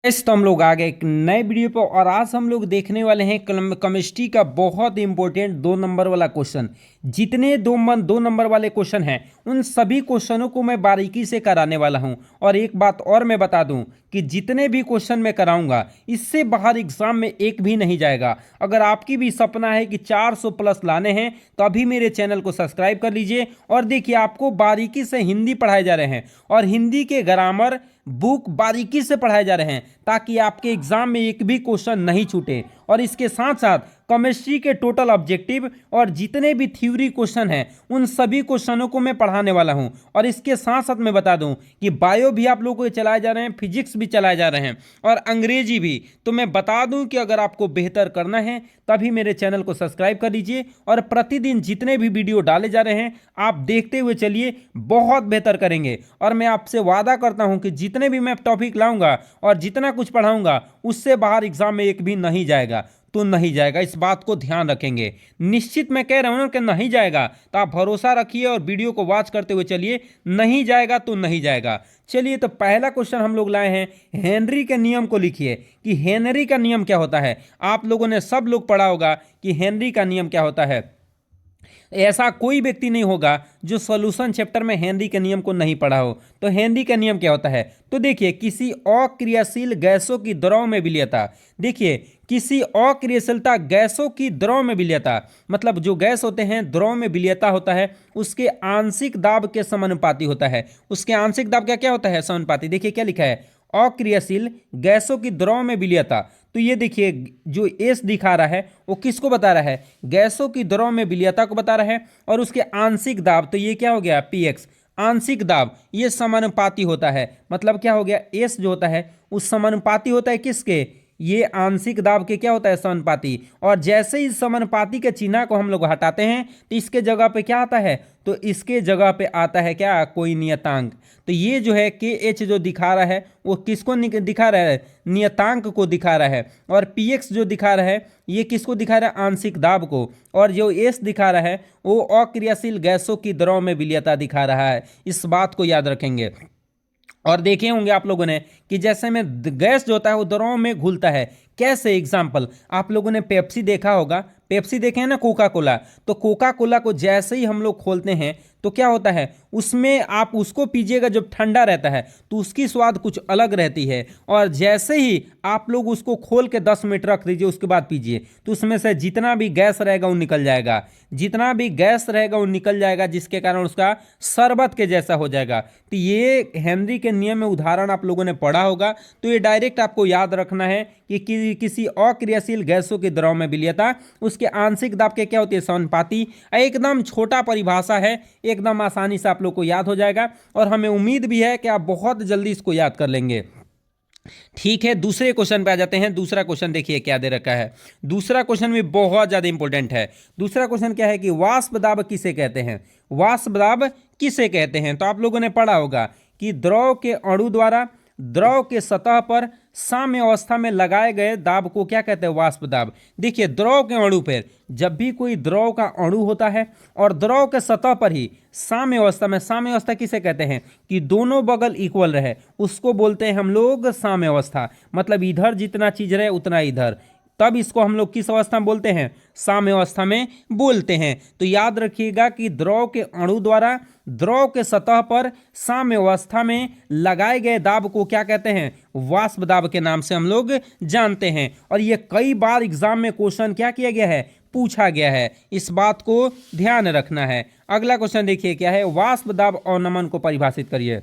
तो हम लोग आ गए एक नए वीडियो पर और आज हम लोग देखने वाले हैं केमिस्ट्री का बहुत इंपॉर्टेंट 2 नंबर वाला क्वेश्चन। जितने दो नंबर वाले क्वेश्चन हैं उन सभी क्वेश्चनों को मैं बारीकी से कराने वाला हूं। और एक बात और मैं बता दूं कि जितने भी क्वेश्चन मैं कराऊंगा इससे बाहर एग्जाम में एक भी नहीं जाएगा। अगर आपकी भी सपना है कि 400 प्लस लाने हैं तो अभी मेरे चैनल को सब्सक्राइब कर लीजिए। और देखिए आपको बारीकी से हिंदी पढ़ाए जा रहे हैं और हिंदी के ग्रामर बुक बारीकी से पढ़ाए जा रहे हैं ताकि आपके एग्जाम में एक भी क्वेश्चन नहीं छूटे। और इसके साथ साथ केमिस्ट्री के टोटल ऑब्जेक्टिव और जितने भी थ्योरी क्वेश्चन हैं उन सभी क्वेश्चनों को मैं पढ़ाने वाला हूं। और इसके साथ साथ मैं बता दूं कि बायो भी आप लोगों को चलाए जा रहे हैं, फिजिक्स भी चलाए जा रहे हैं और अंग्रेजी भी। तो मैं बता दूं कि अगर आपको बेहतर करना है तभी मेरे चैनल को सब्सक्राइब कर लीजिए और प्रतिदिन जितने भी वीडियो डाले जा रहे हैं आप देखते हुए चलिए, बहुत बेहतर करेंगे। और मैं आपसे वादा करता हूं कि जितने भी मैं टॉपिक लाऊंगा और जितना कुछ पढ़ाऊंगा उससे बाहर एग्जाम में एक भी नहीं जाएगा तो नहीं जाएगा। इस बात को ध्यान रखेंगे। निश्चित मैं कह रहा हूं ना कि नहीं जाएगा तो आप भरोसा रखिए और वीडियो को वॉच करते हुए चलिए, नहीं जाएगा तो नहीं जाएगा। चलिए तो पहला क्वेश्चन हम लोग लाए हैं, हेनरी के नियम को लिखिए कि हेनरी का नियम क्या होता है। आप लोगों ने सब लोग पढ़ा होगा कि हेनरी का नियम क्या होता है। ऐसा कोई व्यक्ति नहीं होगा जो सॉल्यूशन चैप्टर में हेनरी के नियम को नहीं पढ़ा हो। तो हेनरी का नियम क्या होता है, तो देखिए किसी अक्रियाशील गैसों की द्रव में विलीयता। देखिए किसी अक्रियाशीलता गैसों की द्रव में विलीयता मतलब जो गैस होते हैं द्रव में विलीयता होता है उसके आंशिक दाब के समानुपाती होता है। उसके आंशिक दाब क्या क्या होता है, समानुपाती। देखिए क्या लिखा है, अक्रियाशील गैसों की द्रव में विलीयता। तो ये देखिए जो एस दिखा रहा है वो किसको बता रहा है, गैसों की द्रव में विलीयता को बता रहा है। और उसके आंशिक दाब तो ये क्या हो गया, पीएक्स। आंशिक दाब ये समानुपाती होता है, मतलब क्या हो गया, एस जो होता है उस समानुपाती होता है किसके, ये आंशिक दाब के क्या होता है, समानुपाती। और जैसे ही समानुपाती के चिन्ह को हम लोग हटाते हैं तो इसके जगह पे क्या आता है, तो इसके जगह पे आता है क्या, कोई नियतांक। तो ये जो है के एच जो दिखा रहा है वो किसको दिखा रहा है, नियतांक को दिखा रहा है। और पी एक्स जो दिखा रहा है ये किसको दिखा रहा है, आंशिक दाब को। और जो एस दिखा रहा है वो अक्रियाशील गैसों की द्रव में विलीयता दिखा रहा है। इस बात को याद रखेंगे। और देखे होंगे आप लोगों ने कि जैसे में गैस जो होता है वो द्रव में घुलता है। कैसे, एग्जाम्पल आप लोगों ने पेप्सी देखा होगा, पेप्सी देखे हैं ना, कोका कोला। तो कोका कोला को जैसे ही हम लोग खोलते हैं तो क्या होता है, उसमें आप उसको पीजिएगा जब ठंडा रहता है तो उसकी स्वाद कुछ अलग रहती है। और जैसे ही आप लोग उसको खोल के 10 मिनट रख दीजिए उसके बाद पीजिए तो उसमें से जितना भी गैस रहेगा वो निकल जाएगा, जितना भी गैस रहेगा वो निकल जाएगा, जिसके कारण उसका शरबत के जैसा हो जाएगा। तो ये हेनरी के नियम में उदाहरण आप लोगों ने पढ़ा होगा। तो ये डायरेक्ट आपको याद रखना है कि किसी अक्रियाशील गैसों के द्रव में विलीयता उसके आंशिक दाब के क्या होती है, समानुपाती। एकदम छोटा परिभाषा है, एकदम आसानी से आप लोग को याद हो जाएगा और हमें उम्मीद भी है कि आप बहुत जल्दी इसको याद कर लेंगे। ठीक है, दूसरे क्वेश्चन पे आ जाते हैं। दूसरा क्वेश्चन देखिए क्या दे रखा है। दूसरा क्वेश्चन भी बहुत ज्यादा इंपॉर्टेंट है। दूसरा क्वेश्चन क्या है कि वाष्प दाब किसे कहते हैं, वाष्प दाब किसे कहते हैं। तो आप लोगों ने पढ़ा होगा कि द्रव के अणु द्वारा द्रव के सतह पर साम्य अवस्था में लगाए गए दाब को क्या कहते हैं, वाष्प दाब। देखिए द्रव के अणु पर जब भी कोई द्रव का अणु होता है और द्रव के सतह पर ही साम्य अवस्था में, साम्य अवस्था किसे कहते हैं कि दोनों बगल इक्वल रहे, उसको बोलते हैं हम लोग साम्य अवस्था। मतलब इधर जितना चीज रहे उतना इधर, तब इसको हम लोग किस अवस्था में बोलते हैं, साम्य अवस्था में बोलते हैं। तो याद रखिएगा कि द्रव के अणु द्वारा द्रव के सतह पर साम्य अवस्था में लगाए गए दाब को क्या कहते हैं, वाष्प दाब के नाम से हम लोग जानते हैं। और ये कई बार एग्जाम में क्वेश्चन क्या किया गया है, पूछा गया है। इस बात को ध्यान रखना है। अगला क्वेश्चन देखिए क्या है, वाष्प दाब अवनमन को परिभाषित करिए।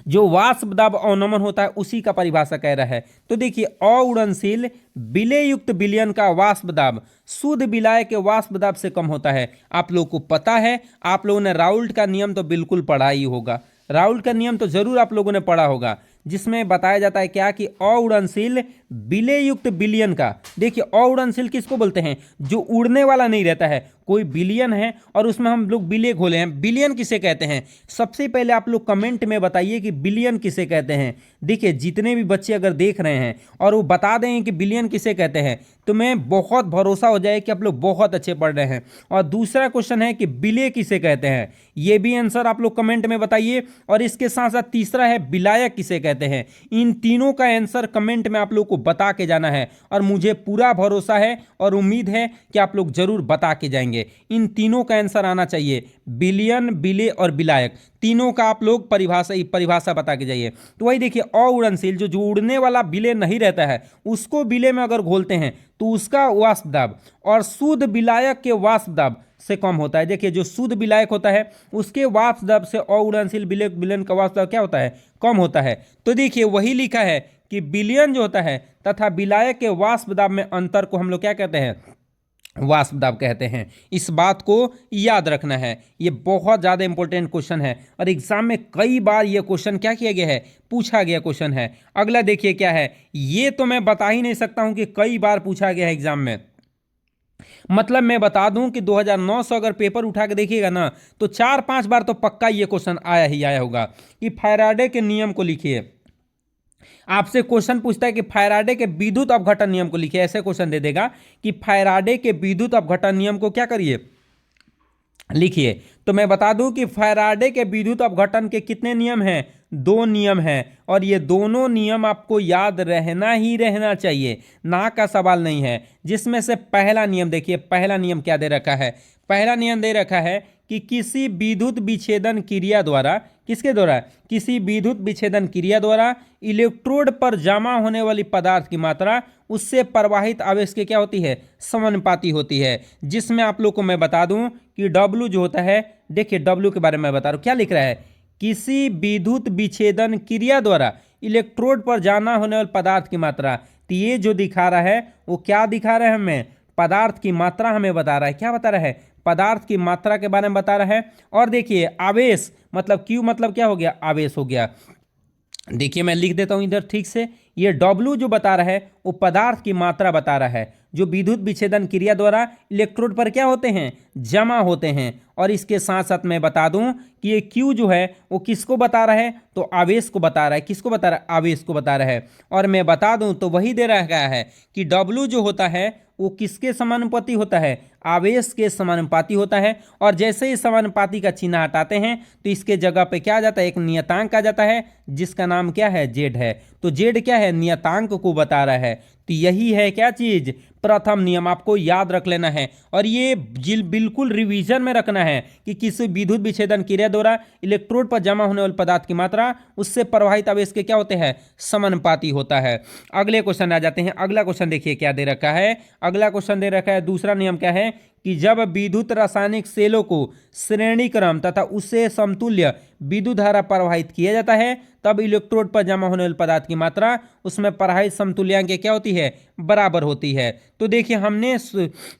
जो वाष्प दाब अवनमन होता है उसी का परिभाषा कह रहा है। तो देखिए अउड़नशील विलय युक्त विलयन का वाष्प दाब शुद्ध विलाय के वाष्प दाब से कम होता है। आप लोग को पता है, आप लोगों ने राउल्ट का नियम तो बिल्कुल पढ़ा ही होगा, राउल्ट का नियम तो जरूर आप लोगों ने पढ़ा होगा, जिसमें बताया जाता है क्या कि अउड़नशील विलय युक्त विलियन का, देखिए अउड़नशील किसको बोलते हैं, जो उड़ने वाला नहीं रहता है। कोई बिलियन है और उसमें हम लोग विलय घोले हैं, बिलियन किसे कहते हैं? सबसे पहले आप लोग कमेंट में बताइए कि बिलियन किसे कहते हैं। देखिए जितने भी बच्चे अगर देख रहे हैं और वो बता दें कि बिलियन किसे कहते हैं तो मैं बहुत भरोसा हो जाए कि आप लोग बहुत अच्छे पढ़ रहे हैं। और दूसरा क्वेश्चन है कि विलय किसे कहते हैं, ये भी आंसर आप लोग कमेंट में बताइए। और इसके साथ साथ तीसरा है विलायक किसे कहते हैं। इन तीनों का आंसर कमेंट में आप लोग को बता के जाना है और मुझे पूरा भरोसा है और उम्मीद है कि आप लोग जरूर बता के जाएंगे। इन तीनों का आंसर आना चाहिए, बिलियन, विलय और विलायक, तीनों का आप लोग परिभाषा बता के जाइए। तो वही देखिए अउड़नशील जो उड़ने वाला विलय नहीं रहता है उसको विलय में अगर घोलते हैं तो उसका वाष्प दाब और शुद्ध विलायक के वाष्प दाब से कम होता है। देखिए जो शुद्ध विलायक होता है उसके वाष्प दाब से अउड़नशील विलयन का वाष्प दाब क्या होता है, कम होता है। तो देखिए वही लिखा है कि विलयन जो होता है तथा विलायक के वाष्प दाब में अंतर को हम लोग क्या कहते हैं, वाष्प दाब कहते हैं। इस बात को याद रखना है, ये बहुत ज़्यादा इंपॉर्टेंट क्वेश्चन है और एग्जाम में कई बार ये क्वेश्चन क्या किया गया है, पूछा गया क्वेश्चन है। अगला देखिए क्या है, ये तो मैं बता ही नहीं सकता हूं कि कई बार पूछा गया है एग्जाम में। मतलब मैं बता दूं कि 2009 से अगर पेपर उठा के देखिएगा ना तो 4-5 बार तो पक्का ये क्वेश्चन आया ही आया होगा कि फैराडे के नियम को लिखिए। आपसे क्वेश्चन पूछता है कि फैराडे के विद्युत अपघटन नियम को लिखिए, ऐसे क्वेश्चन दे देगा कि फैराडे के विद्युत अपघटन नियम को क्या करिए, लिखिए। तो मैं बता दूं कि फैराडे के विद्युत अपघटन के कितने नियम हैं, 2 नियम हैं और ये दोनों नियम आपको याद रहना ही रहना चाहिए, ना का सवाल नहीं है। जिसमें से पहला नियम देखिए, पहला नियम क्या दे रखा है, पहला नियम दे रखा है कि किसी विद्युत विच्छेदन क्रिया द्वारा, किसके द्वारा, किसी विद्युत विच्छेदन क्रिया द्वारा इलेक्ट्रोड पर जमा होने वाली पदार्थ की मात्रा उससे प्रवाहित आवेश की क्या होती है, समानुपाती होती है। जिसमें आप लोग को मैं बता दूं कि W जो होता है, देखिए W के बारे में बता रहा हूं, क्या लिख रहा है, किसी विद्युत विच्छेदन क्रिया द्वारा इलेक्ट्रोड पर जमा होने वाले पदार्थ की मात्रा। तो ये जो दिखा रहा है वो क्या दिखा रहा है, हमें पदार्थ की मात्रा हमें बता रहा है। क्या बता रहा है, पदार्थ की मात्रा के बारे में बता रहा है। और देखिए आवेश मतलब Q मतलब क्या हो गया, आवेश हो गया। देखिए मैं लिख देता हूं इधर ठीक से, ये W जो बता रहा है वो पदार्थ की मात्रा बता रहा है जो विद्युत विच्छेदन क्रिया द्वारा इलेक्ट्रोड पर क्या होते हैं, जमा होते हैं। और इसके साथ साथ मैं बता दूं कि ये Q जो है वो किसको बता रहा है, तो आवेश को बता रहा है। किसको बता रहा है, आवेश को बता रहा है। और मैं बता दूं तो वही दे रहा है कि W जो होता है वो किसके समानुपाती होता है, आवेश के समानुपाती होता है। और जैसे ही समानुपाती का चिन्ह हटाते हैं तो इसके जगह पे क्या आ जाता है, एक नियतांक आ जाता है जिसका नाम क्या है, जेड है। तो जेड क्या है, नियतांक को बता रहा है। तो यही है क्या चीज, प्रथम नियम, आपको याद रख लेना है। और ये बिल्कुल रिवीजन में रखना है कि किसी विद्युत विच्छेदन क्रिया द्वारा इलेक्ट्रोड पर जमा होने वाले पदार्थ की मात्रा उससे प्रवाहित आवेश के क्या होते हैं, समानुपाती होता है। अगले क्वेश्चन आ जाते हैं। अगला क्वेश्चन देखिए क्या दे रखा है, अगला क्वेश्चन दे रखा है, दूसरा नियम क्या है कि जब विद्युत रासायनिक सेलों को श्रेणी क्रम तथा उससे समतुल्य विद्युत धारा प्रवाहित किया जाता है तब इलेक्ट्रोड पर जमा होने वाले पदार्थ की मात्रा उसमें प्रवाहित समतुल्यांक क्या होती है, बराबर होती है। तो देखिए हमने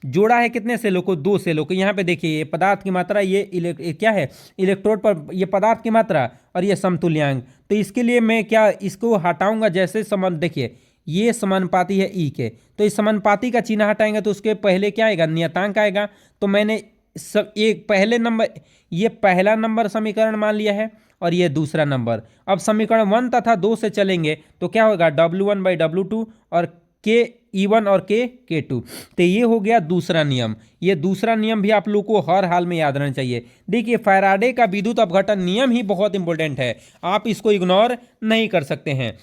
जोड़ा है कितने सेलों को, 2 सेलों को। यहाँ पे देखिए ये पदार्थ की मात्रा, ये क्या है, इलेक्ट्रोड पर ये पदार्थ की मात्रा और ये समतुल्यांक। तो इसके लिए मैं क्या इसको हटाऊंगा, जैसे समान, देखिए ये समानुपाती है ई के, तो इस समानुपाती का चिन्ह हटाएंगे तो उसके पहले क्या आएगा, नियतांक आएगा। तो मैंने सब एक पहले नंबर, ये पहला नंबर समीकरण मान लिया है और ये दूसरा नंबर। अब समीकरण 1 तथा 2 से चलेंगे तो क्या होगा, W1/W2 और K E1 और K K2। तो ये हो गया दूसरा नियम। ये दूसरा नियम भी आप लोग को हर हाल में याद रहना चाहिए। देखिए फैराडे का विद्युत अपघटन नियम ही बहुत इंपॉर्टेंट है, आप इसको इग्नोर नहीं कर सकते हैं।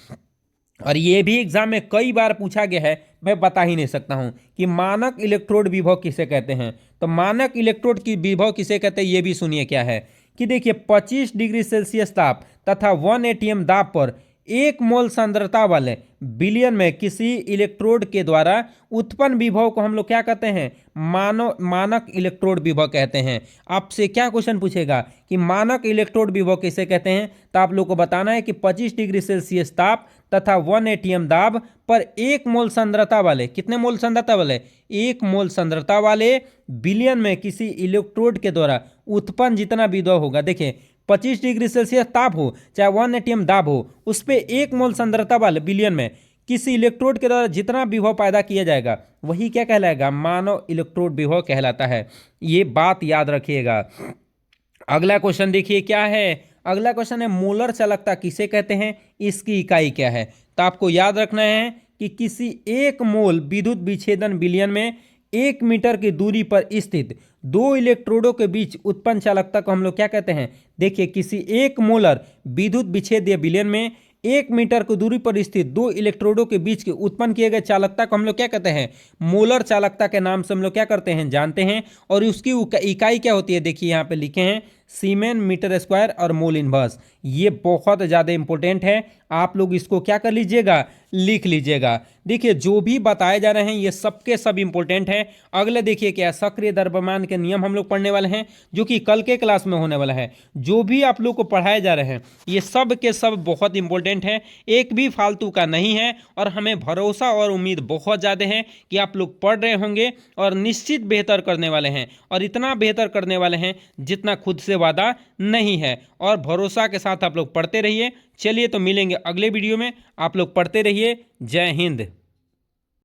और ये भी एग्जाम में कई बार पूछा गया है, मैं बता ही नहीं सकता हूं कि मानक इलेक्ट्रोड विभव किसे कहते हैं। तो मानक इलेक्ट्रोड की विभव किसे कहते हैं, ये भी सुनिए क्या है कि देखिए 25 डिग्री सेल्सियस ताप तथा 1 ATM दाब पर 1 मोल सांद्रता वाले विलयन में किसी इलेक्ट्रोड के द्वारा उत्पन्न विभव को हम लोग क्या कहते हैं, मानक इलेक्ट्रोड विभव कहते हैं। आपसे क्या क्वेश्चन पूछेगा कि मानक इलेक्ट्रोड विभव किसे कहते हैं, तो आप लोग को बताना है कि 25 डिग्री सेल्सियस ताप तथा 1 ATM दाब पर 1 मोल सांद्रता वाले, कितने मोल सांद्रता वाले, 1 मोल सांद्रता वाले विलयन में किसी इलेक्ट्रोड के द्वारा उत्पन्न जितना विभव होगा। देखिए 25 डिग्री सेल्सियस ताप हो चाहे 1 ATM दाब हो, उस पर 1 मोल सांद्रता वाले विलयन में किसी इलेक्ट्रोड के द्वारा जितना विभव पैदा किया जाएगा वही क्या कहलाएगा, मानव इलेक्ट्रोड विभव कहलाता है। ये बात याद रखिएगा। अगला क्वेश्चन देखिए क्या है। अगला क्वेश्चन है मोलर चालकता किसे कहते हैं, इसकी इकाई क्या है। तो आपको याद रखना है कि किसी एक मोल विद्युत विच्छेदन विलयन में 1 मीटर की दूरी पर स्थित दो इलेक्ट्रोडों के बीच उत्पन्न चालकता को हम लोग क्या कहते हैं। देखिए किसी एक मोलर विद्युत विच्छेदीय विलयन में 1 मीटर की दूरी पर स्थित दो इलेक्ट्रोडों के बीच के उत्पन्न किए गए चालकता को हम लोग क्या कहते हैं, मोलर चालकता के नाम से हम लोग क्या करते हैं, जानते हैं। और उसकी इकाई क्या होती है, देखिए यहाँ पे लिखे हैं सीमेन मीटर स्क्वायर और मोल इनवर्स। ये बहुत ज़्यादा इंपॉर्टेंट है, आप लोग इसको क्या कर लीजिएगा, लिख लीजिएगा। देखिए जो भी बताए जा रहे हैं ये सबके सब इंपॉर्टेंट है। अगले देखिए क्या सक्रिय द्रव्यमान के नियम हम लोग पढ़ने वाले हैं जो कि कल के क्लास में होने वाला है। जो भी आप लोग को पढ़ाए जा रहे हैं ये सब के सब बहुत इंपॉर्टेंट है, एक भी फालतू का नहीं है। और हमें भरोसा और उम्मीद बहुत ज़्यादा है कि आप लोग पढ़ रहे होंगे और निश्चित बेहतर करने वाले हैं, और इतना बेहतर करने वाले हैं जितना खुद से वादा नहीं है। और भरोसा के साथ आप लोग पढ़ते रहिए। चलिए तो मिलेंगे अगले वीडियो में, आप लोग पढ़ते रहिए। जय हिंद।